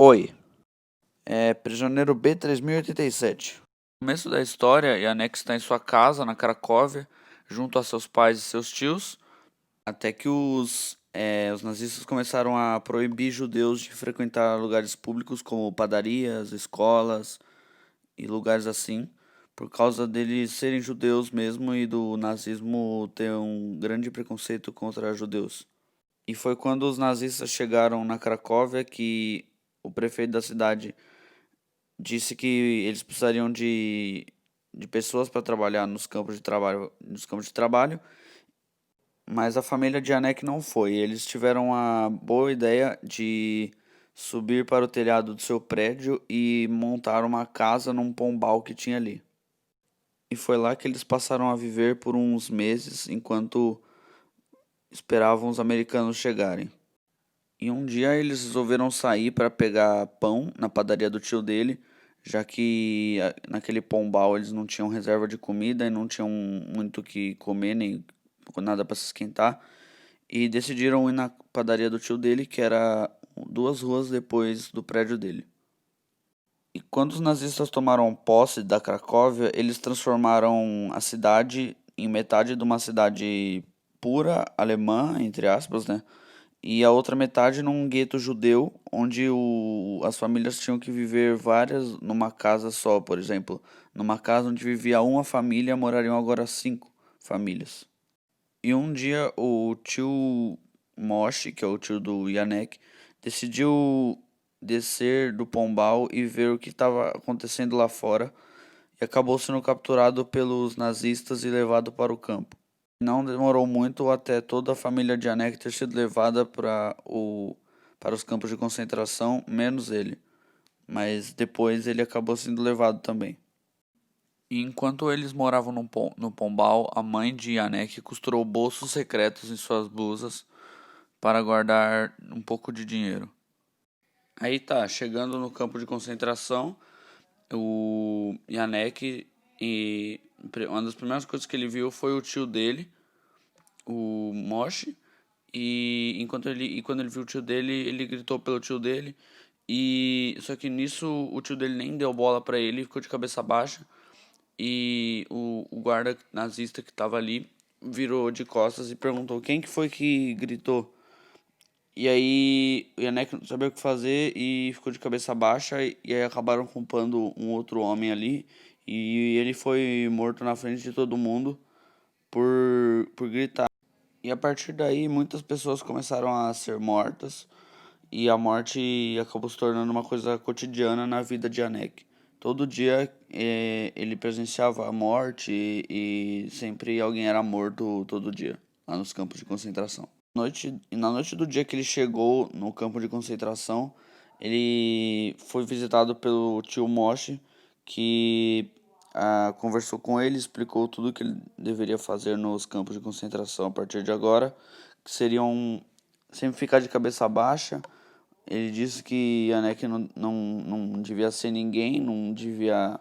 Oi, prisioneiro B3087. No começo da história, Yanek está em sua casa, na Cracóvia, junto a seus pais e seus tios, até que os nazistas começaram a proibir judeus de frequentar lugares públicos como padarias, escolas e lugares assim, por causa deles serem judeus mesmo e do nazismo ter um grande preconceito contra judeus. E foi quando os nazistas chegaram na Cracóvia que o prefeito da cidade disse que eles precisariam de pessoas para trabalhar nos campos de trabalho, mas a família de Janek não foi. Eles tiveram a boa ideia de subir para o telhado do seu prédio e montar uma casa num pombal que tinha ali. E foi lá que eles passaram a viver por uns meses enquanto esperavam os americanos chegarem. E um dia eles resolveram sair para pegar pão na padaria do tio dele, já que naquele pombal eles não tinham reserva de comida e não tinham muito o que comer, nem nada para se esquentar. E decidiram ir na padaria do tio dele, que era 2 ruas depois do prédio dele. E quando os nazistas tomaram posse da Cracóvia, eles transformaram a cidade em metade de uma cidade pura alemã, entre aspas, né? E a outra metade num gueto judeu, onde as famílias tinham que viver várias numa casa só, por exemplo. Numa casa onde vivia uma família, morariam agora 5 famílias. E um dia o tio Moshe, que é o tio do Yanek, decidiu descer do pombal e ver o que estava acontecendo lá fora e acabou sendo capturado pelos nazistas e levado para o campo. Não demorou muito até toda a família de Janek ter sido levada para os campos de concentração, menos ele. Mas depois ele acabou sendo levado também. E enquanto eles moravam no Pombal, a mãe de Janek costurou bolsos secretos em suas blusas para guardar um pouco de dinheiro. Aí tá, chegando no campo de concentração, o Janek, e uma das primeiras coisas que ele viu foi o tio dele, o Moshe, e quando ele viu o tio dele, ele gritou pelo tio dele, e só que nisso o tio dele nem deu bola pra ele, ficou de cabeça baixa, e o guarda nazista que tava ali virou de costas e perguntou quem que foi que gritou. E aí o Yanek não sabia o que fazer e ficou de cabeça baixa, e aí acabaram culpando um outro homem ali, e ele foi morto na frente de todo mundo por gritar. E a partir daí, muitas pessoas começaram a ser mortas, e a morte acabou se tornando uma coisa cotidiana na vida de Anek. Todo dia ele presenciava a morte, e sempre alguém era morto todo dia, lá nos campos de concentração. Na noite do dia que ele chegou no campo de concentração, ele foi visitado pelo tio Moshe, que conversou com ele, explicou tudo que ele deveria fazer nos campos de concentração a partir de agora, que seriam sempre ficar de cabeça baixa. Ele disse que Yanek não devia ser ninguém, não devia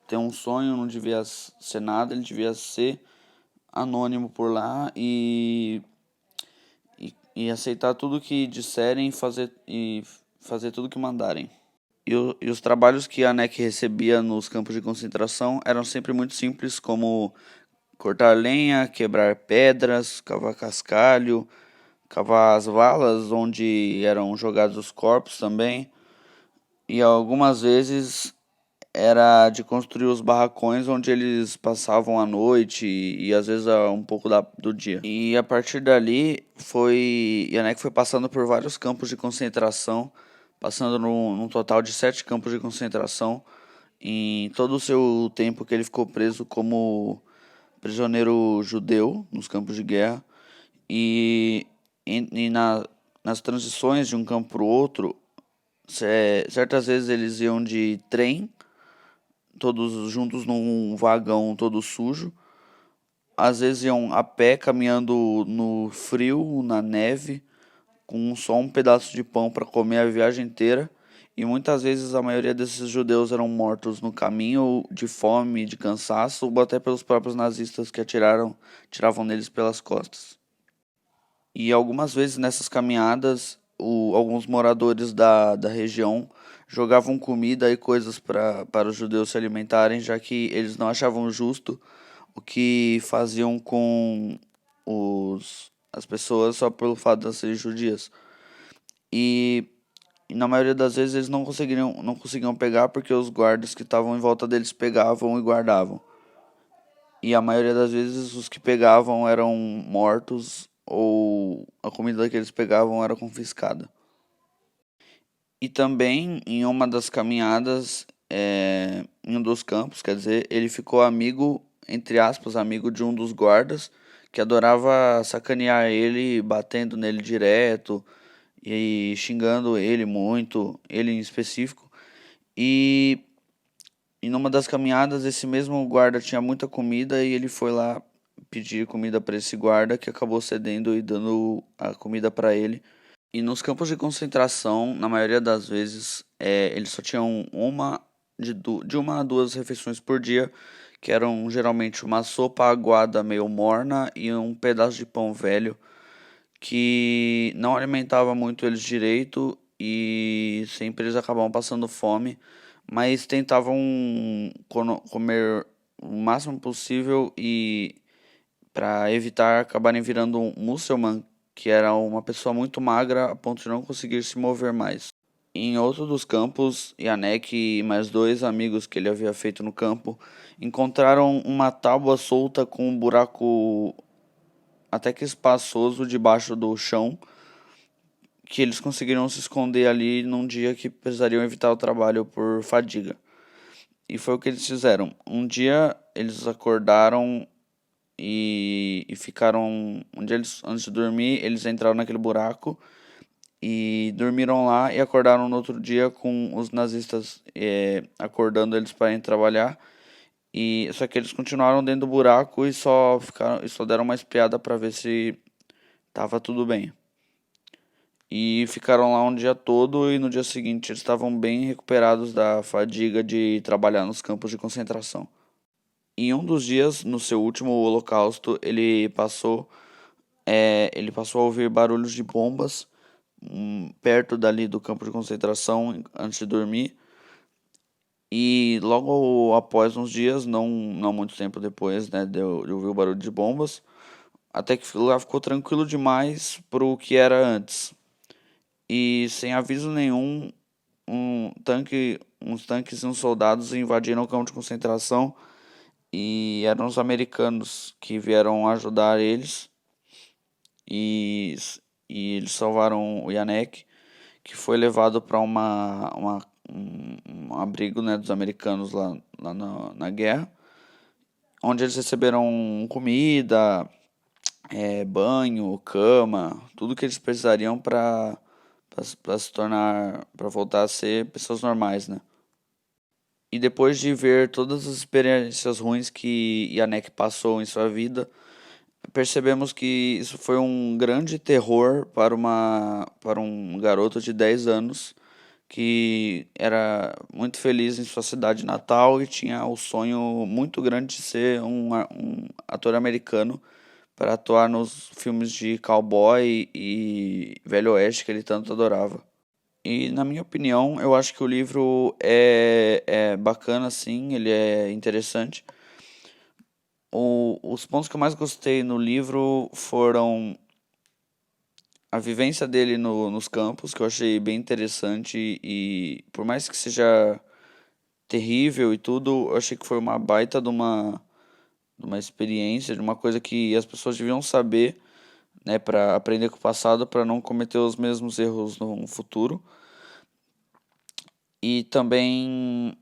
ter um sonho, não devia ser nada, ele devia ser anônimo por lá e aceitar tudo que disserem e fazer tudo que mandarem. E os trabalhos que a NEC recebia nos campos de concentração eram sempre muito simples, como cortar lenha, quebrar pedras, cavar cascalho, cavar as valas onde eram jogados os corpos também. E algumas vezes era de construir os barracões onde eles passavam a noite e às vezes um pouco do dia. E a partir dali Yanek foi passando por vários campos de concentração, passando num total de 7 campos de concentração em todo o seu tempo que ele ficou preso como prisioneiro judeu nos campos de guerra. E nas transições de um campo para o outro, certas vezes eles iam de trem, todos juntos num vagão todo sujo. Às vezes iam a pé, caminhando no frio, na neve, com só um pedaço de pão para comer a viagem inteira. E muitas vezes a maioria desses judeus eram mortos no caminho de fome, de cansaço, ou até pelos próprios nazistas que tiravam neles pelas costas. E algumas vezes nessas caminhadas, alguns moradores da região jogavam comida e coisas para os judeus se alimentarem, já que eles não achavam justo o que faziam com as pessoas só pelo fato de elas serem judias. E, e na maioria das vezes eles não conseguiam pegar porque os guardas que estavam em volta deles pegavam e guardavam. E a maioria das vezes os que pegavam eram mortos ou a comida que eles pegavam era confiscada. E também em uma das caminhadas, em um dos campos, quer dizer, ele ficou amigo, entre aspas, amigo de um dos guardas que adorava sacanear ele, batendo nele direto e xingando ele muito, ele em específico. E E numa das caminhadas, esse mesmo guarda tinha muita comida e ele foi lá pedir comida para esse guarda que acabou cedendo e dando a comida para ele. E nos campos de concentração, na maioria das vezes, eles só tinham de uma a duas refeições por dia, que eram geralmente uma sopa aguada meio morna e um pedaço de pão velho, que não alimentava muito eles direito e sempre eles acabavam passando fome, mas tentavam comer o máximo possível e para evitar acabarem virando um muçulmano, que era uma pessoa muito magra a ponto de não conseguir se mover mais. Em outro dos campos, Yanek e mais dois amigos que ele havia feito no campo encontraram uma tábua solta com um buraco até que espaçoso debaixo do chão, que eles conseguiram se esconder ali num dia que precisariam evitar o trabalho por fadiga. E foi o que eles fizeram. Um dia eles acordaram e ficaram. Um dia eles, antes de dormir, eles entraram naquele buraco e dormiram lá e acordaram no outro dia com os nazistas acordando eles para ir trabalhar. E só que eles continuaram dentro do buraco e só deram uma espiada para ver se tava tudo bem. E ficaram lá um dia todo e no dia seguinte eles estavam bem recuperados da fadiga de trabalhar nos campos de concentração. Em um dos dias, no seu último holocausto, ele passou a ouvir barulhos de bombas perto dali do campo de concentração antes de dormir. E logo após uns dias, não muito tempo depois, né, de ouvir o barulho de bombas, até que lá ficou tranquilo demais pro que era antes. E sem aviso nenhum, uns tanques e uns soldados invadiram o campo de concentração e eram os americanos que vieram ajudar eles e, e eles salvaram o Yanek, que foi levado para um abrigo, né, dos americanos lá na guerra, onde eles receberam comida, banho, cama, tudo que eles precisariam para se tornar, para voltar a ser pessoas normais, né? E depois de ver todas as experiências ruins que Yanek passou em sua vida, percebemos que isso foi um grande terror para um garoto de 10 anos que era muito feliz em sua cidade natal e tinha o sonho muito grande de ser um ator americano para atuar nos filmes de cowboy e velho oeste que ele tanto adorava. E na minha opinião, eu acho que o livro é bacana, sim, ele é interessante. Os pontos que eu mais gostei no livro foram a vivência dele nos campos, que eu achei bem interessante e por mais que seja terrível e tudo, eu achei que foi uma baita de uma experiência, de uma coisa que as pessoas deviam saber, né, para aprender com o passado, para não cometer os mesmos erros no futuro. E também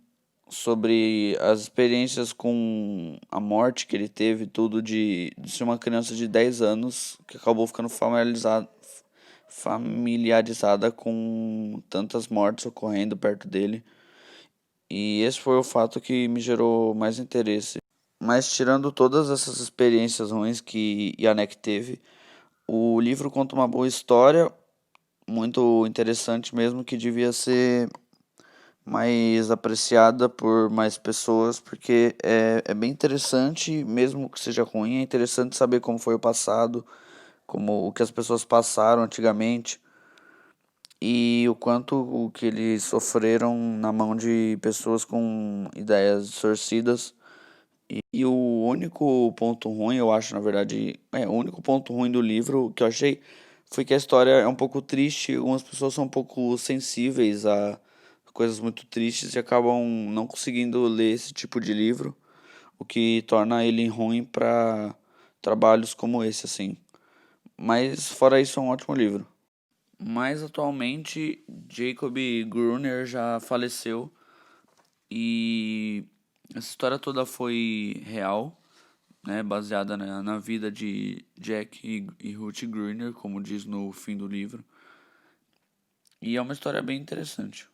sobre as experiências com a morte que ele teve, tudo de ser uma criança de 10 anos que acabou ficando familiarizada com tantas mortes ocorrendo perto dele. E esse foi o fato que me gerou mais interesse. Mas tirando todas essas experiências ruins que Yanek teve, o livro conta uma boa história, muito interessante mesmo, que devia ser mais apreciada por mais pessoas, porque é bem interessante, mesmo que seja ruim, é interessante saber como foi o passado, como o que as pessoas passaram antigamente. e o quanto o que eles sofreram na mão de pessoas com ideias distorcidas. E o único ponto ruim, eu acho, na verdade, o único ponto ruim do livro que eu achei foi que a história é um pouco triste. Algumas pessoas são um pouco sensíveis a coisas muito tristes e acabam não conseguindo ler esse tipo de livro, o que torna ele ruim para trabalhos como esse, assim. Mas fora isso, é um ótimo livro. Mas atualmente, Jacob Gruner já faleceu e essa história toda foi real, né, baseada na vida de Jack e Ruth Gruner, como diz no fim do livro. E é uma história bem interessante.